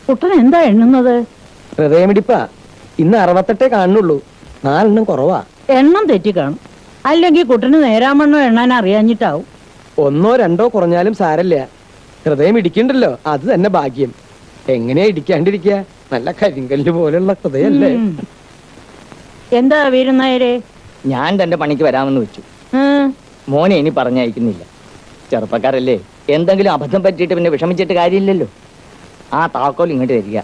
കുട്ടൻ എന്താ എണ്ണുന്നത്? ഹൃദയമിടിപ്പാ. ഇന്ന് 68 കാണുന്നുള്ളൂ. 4 കുറവാ. എണ്ണം തെറ്റി കാണും. അല്ലെങ്കിൽ കുട്ടന് നേരാമണ്ണോ എണ്ണാൻ അറിയാഞ്ഞിട്ടാവും. 1 2 കുറഞ്ഞാലും സാരല്ല. ഹൃദയം ഇടിക്കണ്ടല്ലോ, അത് തന്നെ ഭാഗ്യം. എങ്ങനെയാ ഇടിക്കാണ്ടിരിക്കുക? നല്ല കരിങ്കല്ല് പോലുള്ള ഹൃദയല്ലേ. എന്താ വീരനായരെ? ഞാൻ തന്റെ പണിക്ക് വരാമെന്ന് വെച്ചു. മോനെ ഇനി പറഞ്ഞയക്കുന്നില്ല. ചെറുപ്പക്കാരല്ലേ, എന്തെങ്കിലും അബദ്ധം പറ്റിയിട്ട് പിന്നെ വിഷമിച്ചിട്ട് കാര്യമില്ലല്ലോ. ആ താക്കോൽ ഇങ്ങോട്ട് തരിക.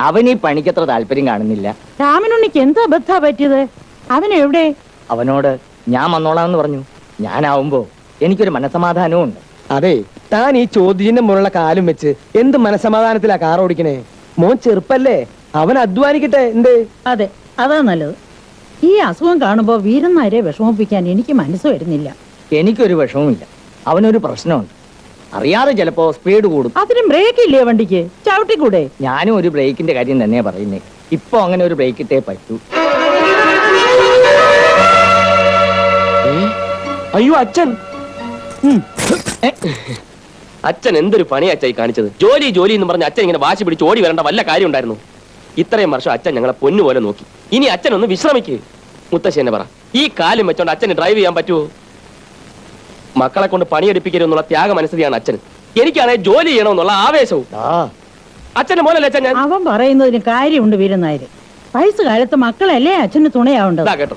അവൻ ഈ പണിക്കത്ര താല്പര്യം കാണുന്നില്ല. രാമനുണ്ണിക്ക് എന്താ അബദ്ധാ പറ്റിയത്? അവനെവിടെ? അവനോട് ഞാൻ വന്നോളാമെന്ന് പറഞ്ഞു. ഞാനാവുമ്പോ എനിക്കൊരു മനസമാധാനവും ഉണ്ട്. അതെ, താൻ ഈ ചോദ്യത്തിന്റെ മുകളിലുള്ള കാലും വെച്ച് എന്ത് മനസമാധാനത്തിലാ കാർ ഓടിക്കണേ? മോൻ ചെറുപ്പല്ലേ, അവൻ അധ്വാനിക്കട്ടെ. എന്ത്? അതെ, അതാ നല്ലത്. ഈ അസുഖം കാണുമ്പോ വീരന്മാരെ വിഷമിപ്പിക്കാൻ എനിക്ക് മനസ്സ് വരുന്നില്ല. എനിക്കൊരു വിഷമവുമില്ല. അവനൊരു പ്രശ്നമുണ്ട്. അറിയാതെ ചിലപ്പോ സ്പീഡ് കൂടും. അതിനും ബ്രേക്ക് ഇല്ലേ വണ്ടിക്ക്? ചവിട്ടിക്കൂടെ? ഞാനും ഒരു ബ്രേക്കിന്റെ കാര്യം തന്നെയാ പറയുന്നേ. ഇപ്പൊ അങ്ങനെ ഒരു ബ്രേക്ക് ഇട്ടേ പറ്റൂ. അയ്യോ അച്ഛൻ! അച്ഛൻ എന്തൊരു പണി അച്ഛായി കാണിച്ചത്. ജോലി ജോലി എന്ന് പറഞ്ഞ അച്ഛൻ ഇങ്ങനെ വാശി പിടിച്ച് ഓടി വരേണ്ട വല്ല കാര്യം ഉണ്ടായിരുന്നു? ഇത്രയും വർഷം അച്ഛൻ ഞങ്ങളെ പൊന്നുപോലെ നോക്കി. ഇനി അച്ഛൻ ഒന്ന് വിശ്രമിക്ക്. മുത്തശ്ശി എന്നെ പറ, ഈ കാലം വെച്ചോണ്ട് അച്ഛന് ഡ്രൈവ് ചെയ്യാൻ പറ്റുമോ? മക്കളെ കൊണ്ട് പണിയെടുപ്പിക്കരുന്നുള്ള ത്യാഗ മനസ്സിലാണ് അച്ഛന്. എനിക്കാണെ ജോലി ചെയ്യണമെന്നുള്ള ആവേശവും. അച്ഛന്റെ മോനല്ലേ അച്ഛൻ ഞാൻ? അവൻ പറയുന്നതിന് കാര്യമുണ്ട് വീരനായര്. വയസ്സുകാലത്ത് മക്കളല്ലേ അച്ഛന് തുണയാവുണ്ടോ? കേട്ടോ,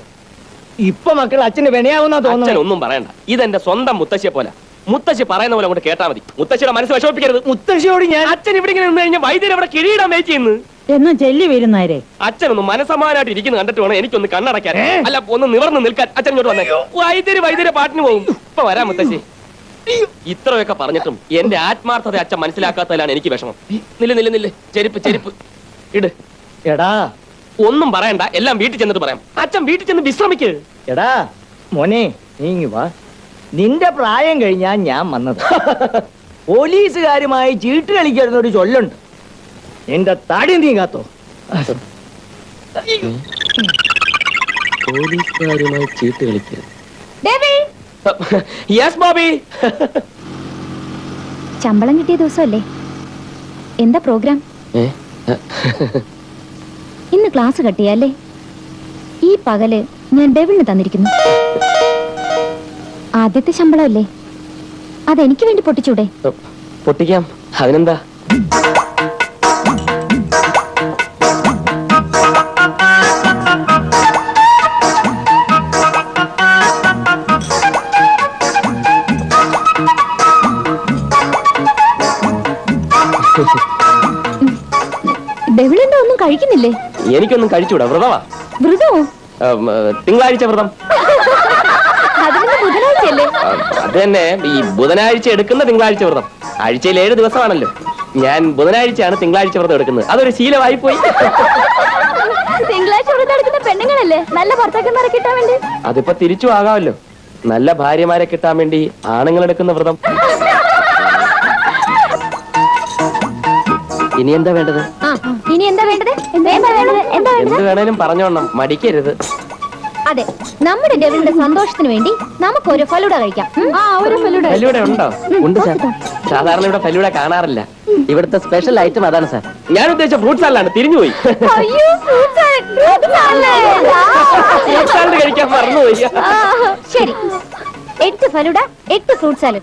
ഇപ്പൊ മക്കൾ അച്ഛന് വിനയാവുന്ന തോന്നുന്നു. അച്ഛൻ ഒന്നും പറയണ്ട. ഇതെന്റെ സ്വന്തം മുത്തശ്ശിയെ പോലെ. മുത്തശ്ശി പറയുന്ന പോലെ അങ്ങോട്ട് കേട്ടാ മതി. മുത്തശ്ശിയുടെ മനസ്സ് വിഷമിപ്പിക്കരുത്. മുത്തശ്ശിയോട് ഞാൻ അച്ഛൻ ഇവിടെ ഇങ്ങനെ നിന്ന് കഴിഞ്ഞാൽ വൈദ്യുതി അവിടെ കിരീടം വെയിറ്റ് ചെയ്യുന്നു. എന്നും ചെല്ലി വീരനായരെ. അച്ഛനൊന്ന് മനസമാനായിട്ട് ഇരിക്കുന്നു കണ്ടിട്ട് വേണം എനിക്കൊന്ന് കണ്ണടയ്ക്കാൻ. അല്ല, ഒന്ന് നിവർന്ന് നിൽക്കാൻ. അച്ഛൻ ഇങ്ങോട്ട് വന്നേ. വൈദ്യുതി പാട്ടിന് പോകും. ഇപ്പൊ വരാം മുത്തശ്ശി. ഇത്രയൊക്കെ പറഞ്ഞിട്ടും എന്റെ ആത്മാർത്ഥത അച്ഛൻ മനസ്സിലാക്കാത്തതിലാണ് എനിക്ക് വിഷമം. നില്ല്. ചെരുപ്പ് ഇട്. എടാ, ഒന്നും പറയണ്ട, എല്ലാം വീട്ടിൽ ചെന്നിട്ട് പറയാം. അച്ഛൻ വീട്ടിൽ ചെന്ന് വിശ്രമിക്ക്. എടാ മോനെ, നീങ്ങി വാ. നിന്റെ പ്രായം കഴിഞ്ഞാ ഞാൻ വന്നത്. പോലീസുകാരുമായി ചീട്ട് കളിക്കുന്നൊരു ചൊല്ലുണ്ട്. എന്റെ താടി നീങ്ങാത്തോ? പോലീസുകാരുമായി ചീട്ട് കളിക്കരുത്. ശമ്പളം കിട്ടിയ ദിവസമല്ലേ? എന്താ പ്രോഗ്രാം? ഇന്ന് ക്ലാസ് കട്ടിയല്ലേ? ഈ പകല് ഞാൻ ഡെവിളിന് തന്നിരിക്കുന്നു. ആദ്യത്തെ ശമ്പളമല്ലേ, അതെനിക്ക് വേണ്ടി പൊട്ടിച്ചൂടെ? പൊട്ടിക്കാം, അതിനെന്താ? ഡെവിളിന്റെ ഒന്നും കഴിക്കുന്നില്ലേ? എനിക്കൊന്നും കഴിച്ചൂടാ. വ്രതമാ. വ്രതമോ? തിങ്കളാഴ്ച വ്രതം. ബുധനാഴ്ചയല്ലേ? അത് തന്നെ, ഈ ബുധനാഴ്ച എടുക്കുന്ന തിങ്കളാഴ്ച വ്രതം. ആഴ്ചയിൽ 7 ദിവസമാണല്ലോ. ഞാൻ ബുധനാഴ്ചയാണ് തിങ്കളാഴ്ച വ്രതം എടുക്കുന്നത്. അതൊരു ശീലമായി പോയി. തിങ്കളാഴ്ച വ്രതം എടുക്കുന്ന പെണ്ണുങ്ങളല്ലേ നല്ല ഭർത്താക്കന്മാരെ കിട്ടാൻ വേണ്ടി? അതിപ്പോ തിരിച്ചു ആകാമല്ലോ. നല്ല ഭാര്യമാരെ കിട്ടാൻ വേണ്ടി ആണുങ്ങൾ എടുക്കുന്ന വ്രതം. ഇനി എന്താ വേണ്ടത്? ഇനി എന്താ വേണ്ടത്? എന്ത് വേണേലും പറഞ്ഞോണം, മടിക്കരുത്. അതെ, നമ്മുടെ ഡെവിളിന്റെ സന്തോഷത്തിന് വേണ്ടി നമുക്ക് ഒരു ഫലൂഡ കഴിക്കാം. ഫലൂഡ ഉണ്ടോ? ഉണ്ട് സാർ. സാധാരണ ഇവിടെ ഫലൂഡ കാണാറില്ല. ഇവിടുത്തെ സ്പെഷ്യൽ ഐറ്റം അതാണ് സാർ. ഞാൻ ഉദ്ദേശിച്ച ഫ്രൂട്ട് സാലഡാണ്. തിരിഞ്ഞുപോയി. ഫ്രൂട്ട് സാലഡ് കഴിക്കാൻ മറന്നുപോയി. ശരി, 8 falooda, 8 fruit salad.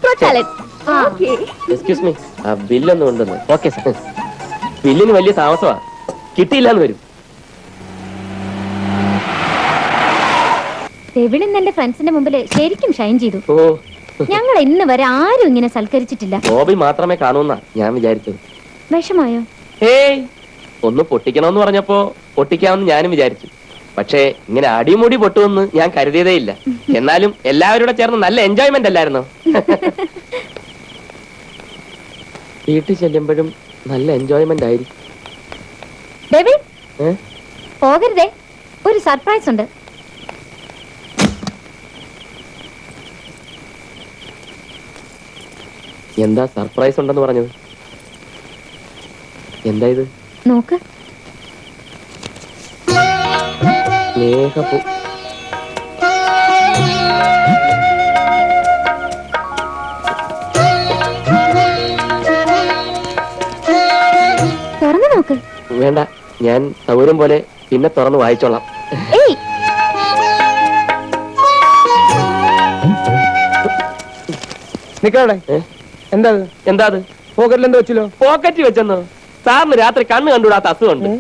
Excuse me, ആ ബില്ലൊന്നും ഉണ്ടെന്ന്. Okay sir. ബില്ലിന് വലിയ താമസമാ, കിട്ടിയില്ലാന്ന് വരും. ഡെവിളിൻ എന്റെ ഫ്രണ്ട്സിന്റെ മുമ്പിൽ ശരിക്കും ഷൈൻ ചെയ്തു. ഞങ്ങൾ ഇന്ന് വരെ ആരും ഇങ്ങനെ സൽക്കരിച്ചിട്ടില്ല. ബോബി മാത്രമേ കാണൂന്നാ ഞാൻ വിചാരിച്ചത്. വിഷമായോ? ഏയ്, ഒന്ന് പൊട്ടിക്കണമെന്ന് പറഞ്ഞപ്പോ പൊട്ടിക്കാമെന്ന് ഞാനും വിചാരിച്ചു. പക്ഷേ ഇങ്ങനെ അടിമുടി പൊട്ടുമെന്ന് ഞാൻ കരുതിയതേ ഇല്ല. എന്നാലും എല്ലാവരും കൂടെ ചേർന്ന് നല്ല എൻജോയ്മെന്റ് അല്ലായിരുന്നോ? വീട്ടിൽ ചെല്ലുമ്പോഴും നല്ല എൻജോയ്മെന്റ് ആയിരിക്കും. ഡെവിൾ, പോകരുതേ, ഒരു സർപ്രൈസ് ഉണ്ട്. എന്താ സർപ്രൈസ് ഉണ്ടെന്ന് പറഞ്ഞത്? എന്താ ഇത്? നോക്ക്. സ്നേഹപ്പൂ. നോക്ക്. വേണ്ട, ഞാൻ സൗകര്യം പോലെ പിന്നെ തുറന്ന് വായിച്ചോളാം. ഏയ് നിക്കവിടെ. ഏ? എന്താ എന്താ അത്? പോക്കറ്റിൽ എന്താ വെച്ചല്ലോ? പോക്കറ്റ് വെച്ചെന്നോ? സാറിന് രാത്രി കണ്ണ് കണ്ടുകൂടാത്ത അസുഖമുണ്ട്.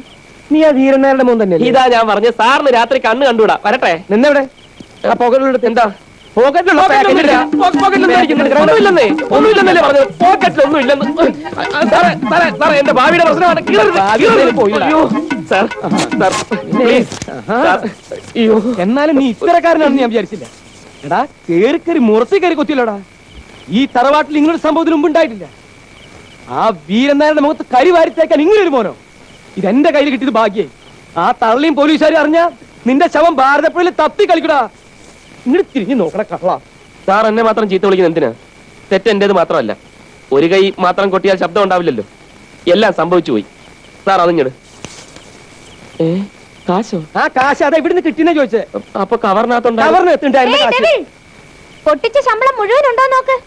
നീ ആ വീരനാരുടെ മോൻ തന്നെ? ഇതാ ഞാൻ പറഞ്ഞ സാറിന് രാത്രി കണ്ണ് കണ്ടുകൂടാ. വരട്ടെ. നിന്നെവിടെ? ആ പോക്കറ്റിലെടുത്ത് എന്താ പോക്കറ്റിലുള്ള പോക്കറ്റിലൊന്നുമില്ല. ഒന്നുമില്ലെന്നേ, ഒന്നുമില്ലെന്നല്ലേ പറഞ്ഞത്. പോക്കറ്റിലൊന്നും ഇല്ലെന്ന്. സാറേ, സാറേ, സാറേ, എന്റെ ഭാവിയുടെ പ്രശ്നമാണ്. കീറരുത്, കീറരുത്. അയ്യോ, സാർ, സാർ, പ്ലീസ്, സാർ. അയ്യോ, എന്നാലും നീ ഇത്തരക്കാരനാണെന്ന് ഞാൻ വിചാരിച്ചില്ല. എടാ കേറി മുറത്തി കയറി കൊത്തിയല്ലോടാ. ഈ തറവാട്ടിൽ ഇങ്ങനൊരു സംഭവത്തിന് മുമ്പ് ഉണ്ടായിട്ടില്ല. ആ വീരനാരുടെ മുഖത്ത് കരി വാരിത്തേക്കാൻ ഇങ്ങനൊരു മോനോ? ഇതെന്റെ കയ്യിൽ കിട്ടിയത് ഭാഗ്യായി. ആ തള്ളിയും പോലീസുകാരും അറിഞ്ഞ നിന്റെ ശവം ഭാരതപ്പുഴയിൽ തപ്പി കളിക്കടാ. ഇങ്ങോട്ട് തിരിഞ്ഞു നോക്കണ കള്ള. സാർ എന്നെ മാത്രം ചീത്ത വിളിക്കുന്നത് എന്തിനാ? തെറ്റ് എന്റേത് മാത്രമല്ല. ഒരു കൈ മാത്രം കൊട്ടിയാൽ ശബ്ദം ഉണ്ടാവില്ലല്ലോ. എല്ലാം സംഭവിച്ചു പോയി. സാർ അതിങ്ങട്. കാശോ? ആ കാശ് അതാ ഇവിടുന്ന് കിട്ടിയെന്നാ ചോദിച്ചേ. അപ്പൊ കവറിനകത്തുണ്ടായി. കവറിന് എത്തുണ്ടായിരുന്ന ഏയ് കാശ്. ഡെവിൾ, പൊട്ടിച്ച ശമ്പളം മുഴുവൻ ഉണ്ടോ നോക്ക്.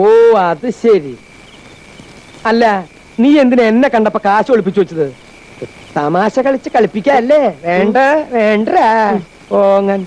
ഓ അത് ശരി. അല്ല നീ എന്തിനാ എന്നെ കണ്ടപ്പോ കാശ് ഒളിപ്പിച്ചു വെച്ചത്? തമാശ കളിച്ച് കളിപ്പിക്കല്ലേ? വേണ്ട വേണ്ട. ഓങ്ങൻ